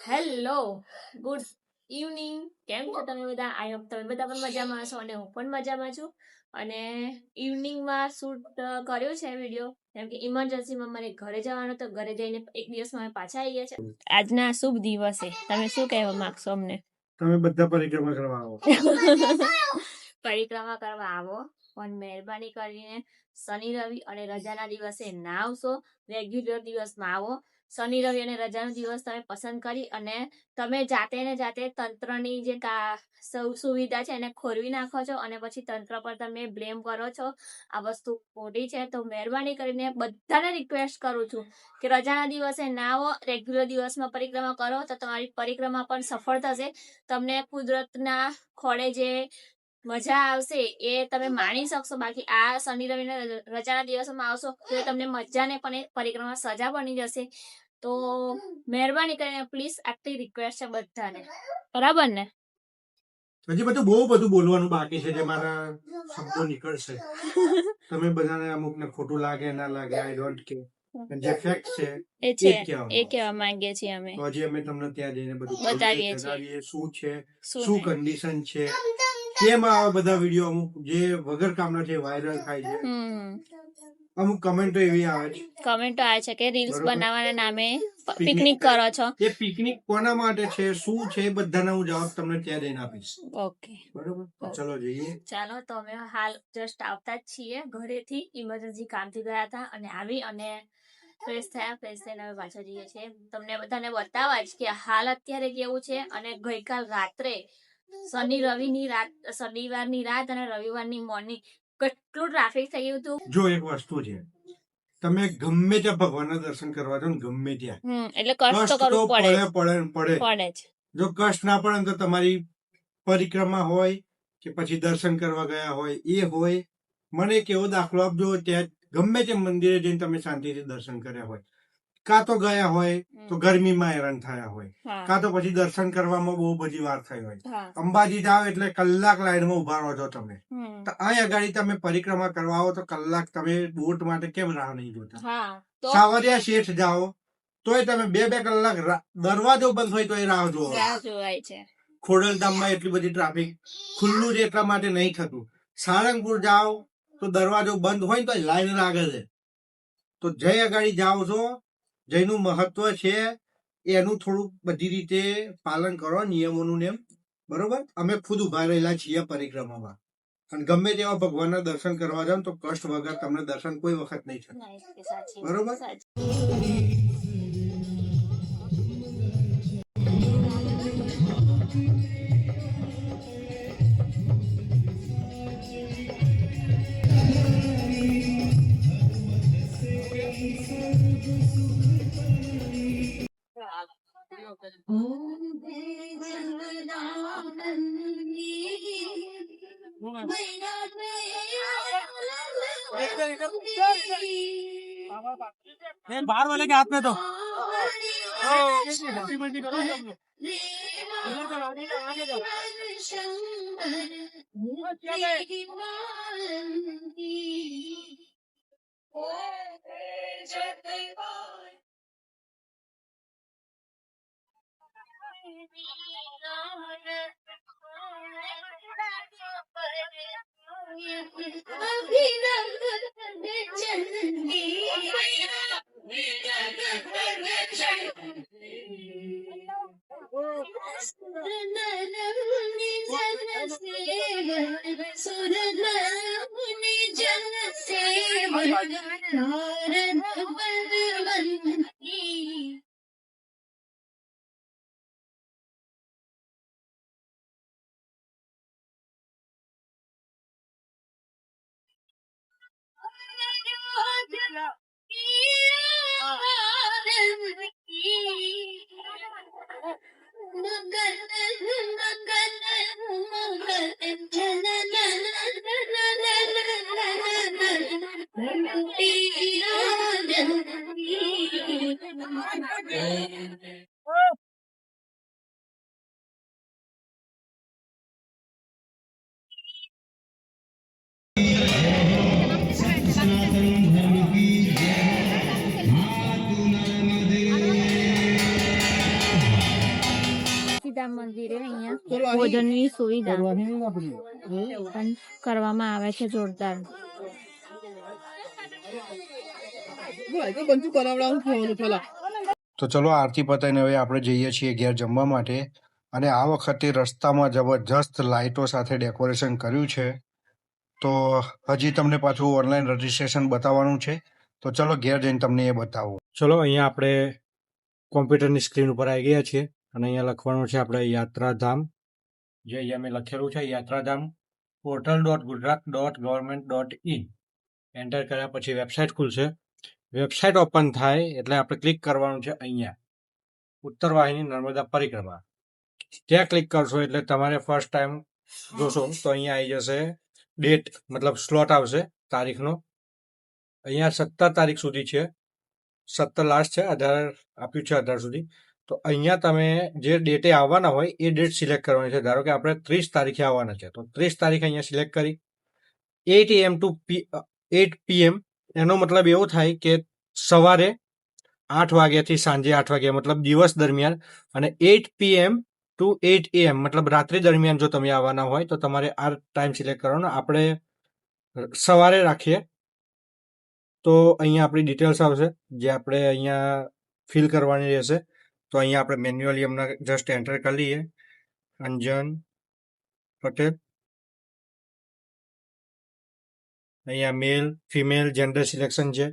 Hello, good evening. કેમ છો તમે બધા? આઈ હોપ તમે બધા પણ મજામાં છો અને હું પણ મજામાં છું. અને ઇવનિંગમાં શૂટ કર્યો છે વિડીયો, કેમ કે ઇમરજન્સીમાં મારે ઘરે જવાનું, તો ઘરે જઈને એક દિવસમાં અમે પાછા આવી ગયા છે. આજના શુભ દિવસે તમે શું કહેવા માંગશો અમને? તમે બધા પરિક્રમા કરવા આવો. પરિક્રમા કરવા આવો, પણ મહેરબાની કરીને શનિ રવિ અને રજાના દિવસે ના આવશો. રેગ્યુલર દિવસમાં આવો. શનિ રવિ અને રજાનો દિવસ તમે પસંદ કરી અને તમે જાતે ને જાતે તંત્રની જે સુવિધા છે એને ખોરવી નાખો છો અને પછી તંત્ર પર તમે બ્લેમ કરો છો. આ વસ્તુ ખોટી છે. તો મહેરબાની કરીને બધાને રિક્વેસ્ટ કરું છું કે રજાના દિવસે ના આવો, રેગ્યુલર દિવસમાં પરિક્રમા કરો તો તમારી પરિક્રમા પણ સફળ થશે. તમને કુદરતના ખોળે જે મજા આવશે એ તમે માણી શકશો. બાકી આ શનિ રવિ રજાના દિવસોમાં આવશો તો તમને મજા ને પણ પરિક્રમા સજા બની જશે. તો મહેરબાની કરીને પ્લીઝ આટલી રિક્વેસ્ટ છે બધાને, બરાબર ને? હજી બહુ બધું બોલવાનું બાકી છે જે મારા શબ્દો નીકળશે. તમે બધાને અમુકને ખોટું લાગે ના લાગે, આઈ ડોન્ટ કેર. જે ફેક્ટ છે એ કહેવા માંગીએ છીએ અમે. તો હજી અમે તમને ત્યાં જઈને બધું બતાવીએ છીએ શું છે, શું કન્ડિશન છે, કેમ આવા બધા વિડીયો અમુક જે વગર કામના છે વાયરલ થાય છે. અમુક કમેન્ટો એવી આવે છે કે રીલ્સ બનાવવાના નામે પિકનિક કરો છો. એ પિકનિક કોના માટે છે, શું છે, બધાના હું જવાબ તમને ત્યાં જઈને આપીશ. ઓકે, બરોબર, ચલો જઈએ. ચાલો, તો અમે હાલ જસ્ટ આવતા જ છીએ ઘરેથી. ઇમરજન્સી કામથી ગયા હતા અને આવી અને ફ્રેશ થઈને હવે પાછા જઈએ છીએ. તમને બધાને બતાવવા જ કે હાલ અત્યારે કેવું છે. અને ગઈકાલ રાત્રે શનિવારની રાત અને રવિવારની મોર્નિંગ કેટલું ટ્રાફિક થઈ ગયું હતું. જો એક વસ્તુ છે, તમે ગમે ત્યાં ભગવાનના દર્શન કરવા જાઓ ને, ગમે ત્યાં એટલે કષ્ટ તો કરવું પડે જ. જો કષ્ટ ના પડે તો તમારી પરિક્રમા હોય કે પછી દર્શન કરવા ગયા હોય એ હોય. મને એક એવો દાખલો આપજો, ત્યાં ગમે તે મંદિરે જઈને તમે શાંતિથી દર્શન કર્યા હોય, કાં તો ગયા હોય તો ગરમીમાં હેરાન થયા હોય, કાં તો પછી દર્શન કરવામાં બહુ બધી વાર થઈ હોય. અંબાજી જાઓ એટલે કલાક લાઈનમાં ઉભા રહો છો તમે, તો અહીં આગળ તમે પરિક્રમા કરવા આવો તો કલાક તમે બોટ માટે કેમ રાહ નહીં જોતા? સાવરિયા શેઠ જાઓ તોય તમે 2-2 કલાક દરવાજો બંધ હોય તો એ રાહ જોવાય છે. ખોડલધામમાં એટલી બધી ટ્રાફિક ખુલ્લું જ એટલા માટે નહીં થતું. સારંગપુર જાઓ તો દરવાજો બંધ હોય તો લાઈન લાગે છે. તો જય અગાડી જાઓ છો, જયનું મહત્વ છે એનું થોડું બધી રીતે પાલન કરો, નિયમોનું નેમ. બરોબર, અમે ખુદ ઉભા રહેલા છીએ પરિક્રમામાં. અને ગમે તેવા ભગવાનના દર્શન કરવા જાવ તો કષ્ટ વગર તમને દર્શન કોઈ વખત નહીં થાય. બરોબર. बाहर वाले के हाथ में तो સીતારામ મંદિરે અહીંયા ભોજનની સુવિધા પણ કરવામાં આવે છે જોરદાર. તો ચલો આરતી પતાઈને હવે આપણે જઈએ છીએ ઘેર જમવા માટે. અને આ વખતે રસ્તામાં જબરજસ્ત લાઇટો સાથે ડેકોરેશન કર્યું છે. તો હજી તમને પાછું ઓનલાઈન રજીસ્ટ્રેશન બતાવવાનું છે. તો ચલો ઘેર જઈને તમને એ બતાવું. ચલો અહીંયા આપણે કોમ્પ્યુટરની સ્ક્રીન ઉપર આવી ગયા છીએ અને અહીંયા લખવાનું છે આપણે યાત્રાધામ. જે અહીંયા મેં લખેલું છે યાત્રાધામ portal.gujarat.government.in. એન્ટર કર્યા પછી વેબસાઇટ ખુલશે. વેબસાઇટ ઓપન થાય એટલે આપણે ક્લિક કરવાનું છે અહીંયા ઉત્તર વાહિની નર્મદા પરિક્રમા. ત્યાં ક્લિક કરશો એટલે તમારે ફર્સ્ટ ટાઈમ જોશો તો અહીંયા આવી જશે ડેટ, મતલબ સ્લોટ આવશે તારીખનો. અહીંયા 17 તારીખ સુધી છે, 17 લાસ્ટ છે, 18 આપ્યું છે 18 સુધી. તો અહીંયા તમે જે ડેટે આવવાના હોય એ ડેટ સિલેક્ટ કરવાની છે. ધારો કે આપણે 30 તારીખે આવવાના છે તો 30 તારીખ અહીંયા સિલેક્ટ કરી 8 AM to 8 PM. એનો મતલબ એવો થાય કે સવારે 8 વાગ્યાથી સાંજે 8 વાગ્યા, મતલબ દિવસ દરમિયાન. અને 8 PM to 8 AM મતલબ રાત્રિ દરમિયાન જો તમે આવવાના હોય તો તમારે આ ટાઈમ સિલેક્ટ કરવાનો. આપણે સવારે રાખીએ તો અહીંયા આપણી ડિટેલ્સ આવશે જે આપણે અહીંયા ફિલ કરવાની રહેશે. તો અહીંયા આપણે મેન્યુઅલી હમણાં જસ્ટ એન્ટર કરી લઈએ અંજન પટેલ. અહીંયા મેલ ફિમેલ જેન્ડર સિલેક્શન છે.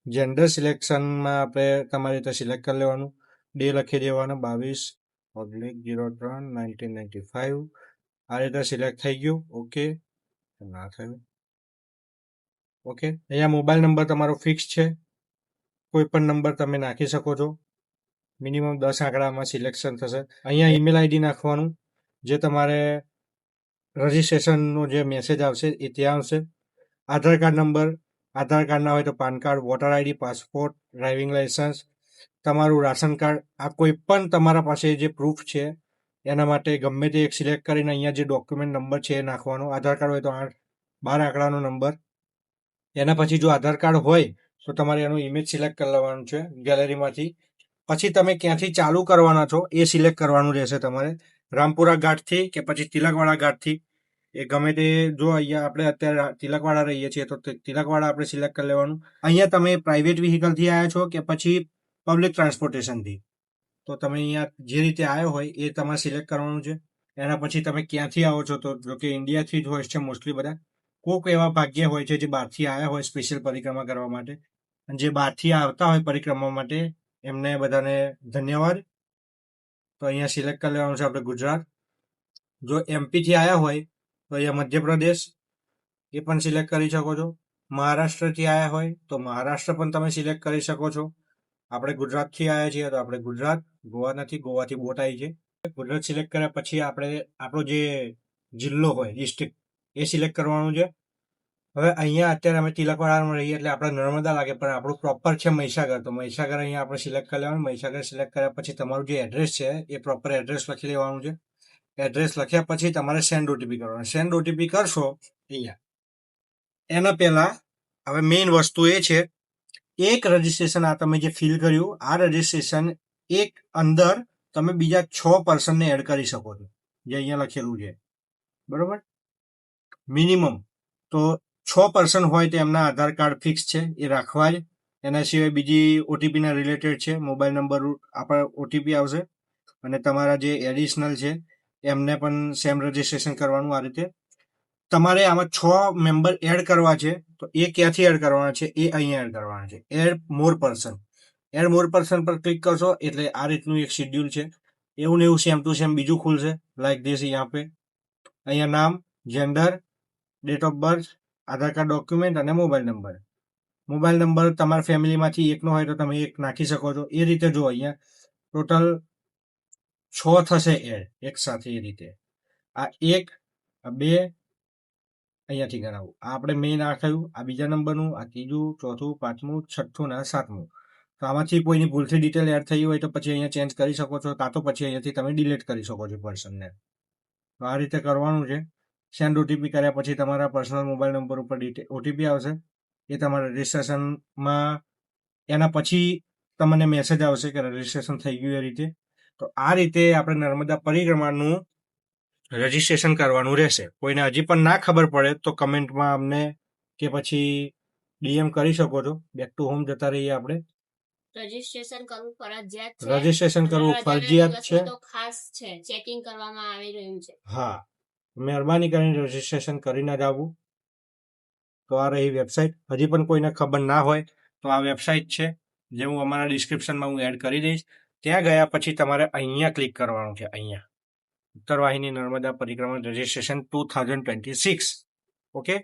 જેન્ડર સિલેક્શનમાં આપણે તમારી રીતે સિલેક્ટ કરી લેવાનું. ડે લખી દેવાનો 22/03/1995. આ રીતે સિલેક્ટ થઈ ગયું. ઓકે, ના થયું. ઓકે, અહીંયા મોબાઈલ નંબર તમારો ફિક્સ છે, કોઈ પણ નંબર તમે નાખી શકો છો. મિનિમમ 10 આંકડામાં સિલેક્શન થશે. અહીંયા ઈમેલ આઈડી નાખવાનું, જે તમારે રજીસ્ટ્રેશનનો જે મેસેજ આવશે એ ત્યાં આવશે. આધાર કાર્ડ નંબર, આધાર કાર્ડ ના હોય તો PAN card, voter ID, passport, driving licence, તમારું રાશન કાર્ડ, આ કોઈ પણ તમારા પાસે જે પ્રૂફ છે એના માટે ગમે તે એક સિલેક્ટ કરીને અહીંયા જે ડોક્યુમેન્ટ નંબર છે એ નાખવાનો. આધાર કાર્ડ હોય તો 12 આંકડાનો નંબર. એના પછી જો આધાર કાર્ડ હોય તો તમારે એનું ઇમેજ સિલેક્ટ કરી લેવાનું છે ગેલેરીમાંથી. પછી તમે ક્યાંથી ચાલુ કરવાના છો એ સિલેક્ટ કરવાનું રહેશે તમારે. રામપુરા ઘાટથી કે પછી તિલકવાડા ઘાટથી, એ ગમે તે. જો અહીંયા આપણે અત્યારે તિલકવાડા રહીએ છીએ તો તિલકવાડા આપણે સિલેક્ટ કરી લેવાનું. અહીંયા તમે પ્રાઇવેટ વ્હીકલથી આવ્યા છો કે પછી પબ્લિક ટ્રાન્સપોર્ટેશનથી, તો તમે અહીંયા જે રીતે આવ્યો હોય એ તમારે સિલેક્ટ કરવાનું છે. એના પછી તમે ક્યાંથી આવો છો, તો જો કે ઇન્ડિયાથી જ હોય છે મોસ્ટલી બધા. કોઈક એવા ભાગ્ય હોય છે જે બહારથી આવ્યા હોય સ્પેશિયલ પરિક્રમા કરવા માટે, અને જે બહારથી આવતા હોય પરિક્રમા માટે એમને બધાને ધન્યવાદ. તો અહીંયા સિલેક્ટ કરી લેવાનું છે આપણે ગુજરાત. જો એમપીથી આવ્યા હોય તો અહીંયા મધ્યપ્રદેશ એ પણ સિલેક્ટ કરી શકો છો. મહારાષ્ટ્રથી આવ્યા હોય તો મહારાષ્ટ્ર પણ તમે સિલેક્ટ કરી શકો છો. આપણે ગુજરાતથી આવ્યા છીએ તો આપણે ગુજરાત. ગોવા નથી, ગોવાથી બોટ આવી છે. ગુજરાત સિલેક્ટ કર્યા પછી આપણે આપણો જે જિલ્લો હોય, ડિસ્ટ્રિક્ટ, એ સિલેક્ટ કરવાનું છે. હવે અહીંયા અત્યારે અમે તિલકવાડામાં રહીએ એટલે આપણે નર્મદા લાગે, પણ આપણું પ્રોપર છે મહીસાગર. તો મહીસાગર અહીંયા આપણે સિલેક્ટ કરી લેવાનું. મહીસાગર સિલેક્ટ કર્યા પછી તમારું જે એડ્રેસ છે એ પ્રોપર એડ્રેસ લખી લેવાનું છે. એડ્રેસ લખ્યા પછી તમારે સેન્ડ ઓટીપી કરવાનું. સેન્ડ ઓટીપી કરશો અહીંયા. એના પહેલા હવે મેઇન વસ્તુ એ છે, એક રજીસ્ટ્રેશન આ તમે જે ફિલ કર્યું, આ રજીસ્ટ્રેશન એક અંદર તમે બીજા 6 પર્સનને એડ કરી શકો છો, જે અહીંયા લખેલું છે, બરોબર. મિનિમમ તો 6 પર્સન હોય તો એમના આધાર કાર્ડ ફિક્સ છે, એ રાખવા જ. એના સિવાય બીજી ઓટીપીના રિલેટેડ છે. મોબાઈલ નંબર આપણે ઓટીપી આવશે, અને તમારા જે એડિશનલ છે એમને પણ સેમ રજીસ્ટ્રેશન કરવાનું. આ રીતે તમારે આમાં 6 મેમ્બર એડ કરવા છે. તો એ ક્યાંથી એડ કરવાના છે, એ અહીંયા એડ કરવાના છે. એડ મોર પર્સન. એડ મોર પર્સન પર ક્લિક કરશો એટલે આ રીતનું એક શેડ્યુલ છે. એવું ને એવું સેમ ટુ સેમ બીજું ખુલશે, લાઈક ધીસ. यहाँ पे અહીંયા નામ, gender, date of birth, Aadhaar card document અને મોબાઈલ નંબર. મોબાઈલ નંબર તમારા ફેમિલીમાંથી એકનો હોય તો તમે એક નાખી શકો છો. એ રીતે જો અહીંયા ટોટલ 6 થશે એડ એક સાથે. એ રીતે આ 1, આ 2, અહીંયાથી ગણાવું. આ આપણે મેઇન આ થયું, આ બીજા નંબરનું, આ ત્રીજું, ચોથું, પાંચમું, છઠ્ઠું ને 7મું. તો આમાંથી કોઈની ભૂલથી ડિટેલ એડ થઈ હોય તો પછી અહીંયા ચેન્જ કરી શકો છો, કાં તો પછી અહીંયાથી તમે ડિલીટ કરી શકો છો પર્સનને. તો આ રીતે કરવાનું છે. સેન્ડ ઓટીપી કર્યા પછી તમારા પર્સનલ મોબાઈલ નંબર ઉપર ઓટીપી આવશે. એ તમારા રજિસ્ટ્રેશનમાં એના પછી તમને મેસેજ આવશે કે રજિસ્ટ્રેશન થઈ ગયું. એ રીતે તો આ રીતે આપણે નર્મદા પરિક્રમાનું રજીસ્ટ્રેશન કરવાનું રહેશે. કોઈને હજી પણ ના ખબર પડે તો કમેન્ટમાં અમને કે પછી ડીએમ કરી શકો છો. બેક ટુ હોમ જતા રહીએ આપણે. રજીસ્ટ્રેશન કરવું ફરજિયાત છે. રજીસ્ટ્રેશન કરવું રજાના ફરજિયાત છે. દિવસમાં તો ખાસ છે, ચેકિંગ કરવામાં આવી રહ્યું છે. હા, મહેરબાની કરીને રજીસ્ટ્રેશન કરીને જ આવવું. તો આ રહી વેબસાઇટ. હજી પણ કોઈને ખબર ના હોય તો આ વેબસાઇટ છે, જે હું અમારા ડિસ્ક્રિપ્શનમાં હું એડ કરી દઈશ. ત્યાં ગયા પછી તમારે અહીંયા ક્લિક કરવાનું છે. અહીંયા ઉત્તર વાહિની નર્મદા પરિક્રમા રજીસ્ટ્રેશન 2026. ઓકે,